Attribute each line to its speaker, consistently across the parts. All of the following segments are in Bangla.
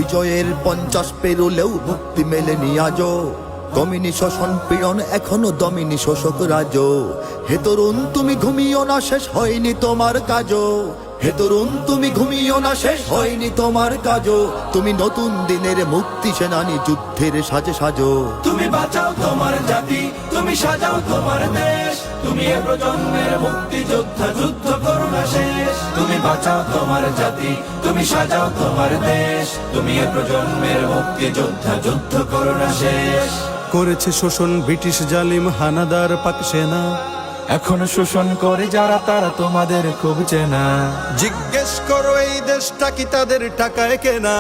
Speaker 1: বিজয়ের 50 পেরোলেও মুক্তি মেলেনি আজও। দমিনী শোষণ পীড়ন এখনো দমিনী শোষক রাজ। হে তরুণ তুমি ঘুমিও না, শেষ হয়নি তোমার কাজও। হে তরুণ তুমি ঘুমিও না, শেষ হয়নি তোমার কাজও। তুমি নতুন দিনের মুক্তি সেনানী, যুদ্ধের সাজে সাজো।
Speaker 2: তুমি বাঁচাও তোমার জাতি, তুমি সাজাও তোমার দেশ। তুমি এ প্রজন্মের মুক্তি যোদ্ধা, যুদ্ধ করো না শেষ। তুমি বাঁচাও তোমার জাতি, তুমি সাজাও তোমার দেশ। তুমি এ প্রজন্মের মুক্তি যোদ্ধা, যুদ্ধ করো না শেষ।
Speaker 3: করেছে শোষণ ব্রিটিশ জালিম হানাদার পাক সেনা।
Speaker 2: এখনো শোষণ করে যারা, তারা তোমাদের খুব চেনা।
Speaker 3: জিজ্ঞেস করো এই দেশটা কি তাদের টাকায় কেনা।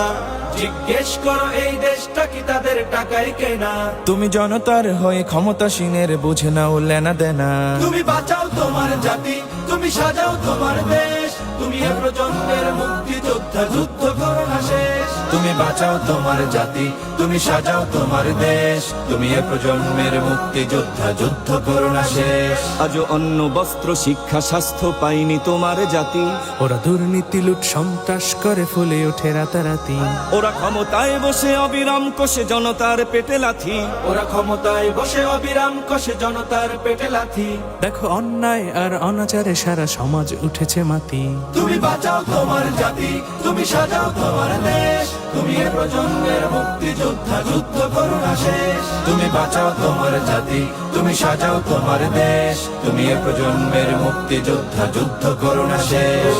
Speaker 2: জিজ্ঞেস করো এই দেশটা কি তাদের টাকায় কেনা। তুমি জনতার হয়ে ক্ষমতাসীনের বুঝে নাও লেনা দেনা। তুমি বাঁচাও তোমার জাতি, তুমি সাজাও তোমার দেশ। তুমি এ প্রজন্মের মুক্তি যোদ্ধা, যুদ্ধ করো না শেষ। তুমি বাঁচাও তোমার জাতি, তুমি সাজাও তোমার দেশ। তুমি এ প্রজন্মের মুক্তি যোদ্ধা, যুদ্ধ করো না শেষ।
Speaker 4: আজও অন্ন বস্ত্র শিক্ষা স্বাস্থ্য পাইনি তোমার জাতি।
Speaker 5: ওরা দুর্নীতি লুট সন্ত্রাস করে ফুলে ওঠে রাতারাতি।
Speaker 4: ওরা ক্ষমতায় বসে অবিরাম কষে জনতার পেটে লাথি।
Speaker 2: ওরা ক্ষমতায় বসে অবিরাম কষে জনতার পেটে লাথি।
Speaker 5: দেখো অন্যায় আর অনাচারে সারা সমাজ উঠেছে মাতি।
Speaker 2: তুমি বাঁচাও তোমার জাতি, তুমি সাজাও তোমার দেশ। তুমি এ প্রজন্মের মুক্তি যোদ্ধা, যুদ্ধ করো না শেষ। তুমি বাঁচাও তোমার জাতি, তুমি সাজাও তোমার দেশ। তুমি এ প্রজন্মের মুক্তি যোদ্ধা, যুদ্ধ করো না শেষ।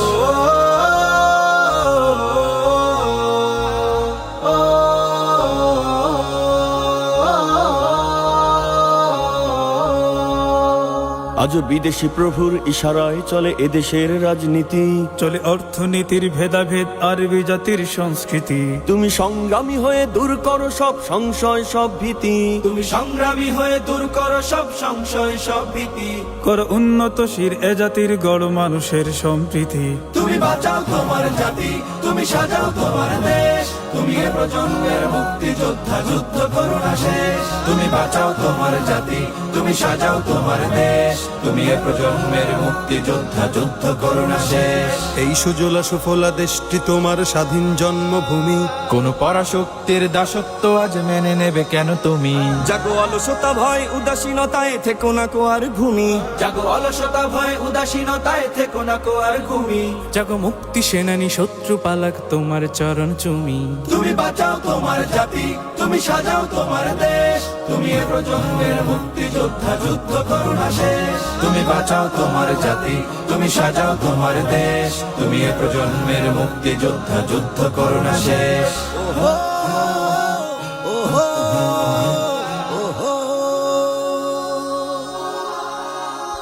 Speaker 4: আজও বিদেশি প্রভুর ইশারায় চলে এদেশের রাজনীতি।
Speaker 5: চলে অর্থনীতির ভেদাভেদ আরবি জাতির সংস্কৃতি।
Speaker 4: তুমি সংগ্রামী হয়ে দূর করো সব সংশয় সব ভীতি।
Speaker 2: তুমি সংগ্রামী হয়ে দূর করো সব সংশয় সব ভীতি।
Speaker 5: কর উন্নতশীল এ জাতির গড় মানুষের সম্প্রীতি।
Speaker 2: তুমি বাঁচাও তোমার জাতি, তুমি সাজাও তোমার দেশ। তুমি এ প্রজন্মের মুক্তি যোদ্ধা, যুদ্ধ করো না শেষ। তুমি বাঁচাও তোমার জাতি, তুমি সাজাও তোমার দেশ। তুমি এ প্রজন্মের মুক্তি যোদ্ধা, যুদ্ধ করো না শেষ।
Speaker 3: এই সুজলা সুফলা দেশটি তোমার স্বাধীন জন্মভূমি।
Speaker 2: কোন পরাশক্তির দাসত্ব আজ মেনে নেবে কেন তুমি?
Speaker 4: জাগো অলসতা ভয় উদাসীনতায় থেকো না কো আর ঘুমি।
Speaker 2: জাগো অলসতা ভয় উদাসীনতায় থেকো না কো আর ঘুমি।
Speaker 5: জাগো মুক্তি সেনানী শত্রু পালাক তোমার চরণ চুমি।
Speaker 2: তুমি বাঁচাও তোমার জাতি, তুমি সাজাও তোমার দেশ। তুমি এ প্রজন্মের মুক্তি যোদ্ধা, যুদ্ধ করো না শেষ। তুমি বাঁচাও তোমার জাতি, তুমি সাজাও তোমার দেশ। তুমি এ প্রজন্মের মুক্তি যোদ্ধা, যুদ্ধ করো না শেষ।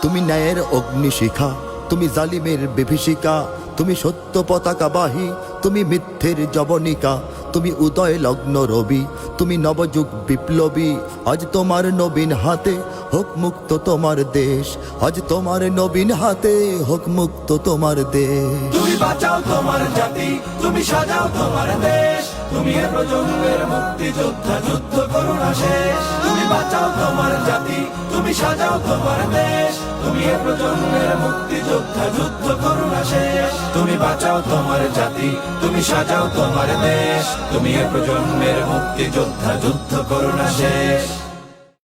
Speaker 1: তুমি ন্যায়ের অগ্নিশিখা, তুমি জালিমের বিভীষিকা। তুমি সত্য পতাকা বাহী, তুমি মিথ্যের জবনিকা। তুমি উদয় লগ্ন রবি, তুমি নবযুগ বিপ্লবী। আজ তোমার নবীন হাতে হোক মুক্ত তোমার দেশ। আজ তোমার নবীন হাতে হোক মুক্ত তোমার দেশ।
Speaker 2: তুমি বাঁচাও তোমার জাতি, তুমি সাজাও তোমার দেশ। তুমি এ প্রজন্মের মুক্তি যোদ্ধা, যুদ্ধ করো না শেষ। তুমি বাঁচাও তোমার জাতি, তুমি সাজাও তোমার দেশ। তুমি এ প্রজন্মের মুক্তি যোদ্ধা, যুদ্ধ করো না শেষ। তুমি বাঁচাও তোমার জাতি, তুমি সাজাও তোমার দেশ। তুমি এ প্রজন্মের মুক্তি যোদ্ধা, যুদ্ধ করো না শেষ।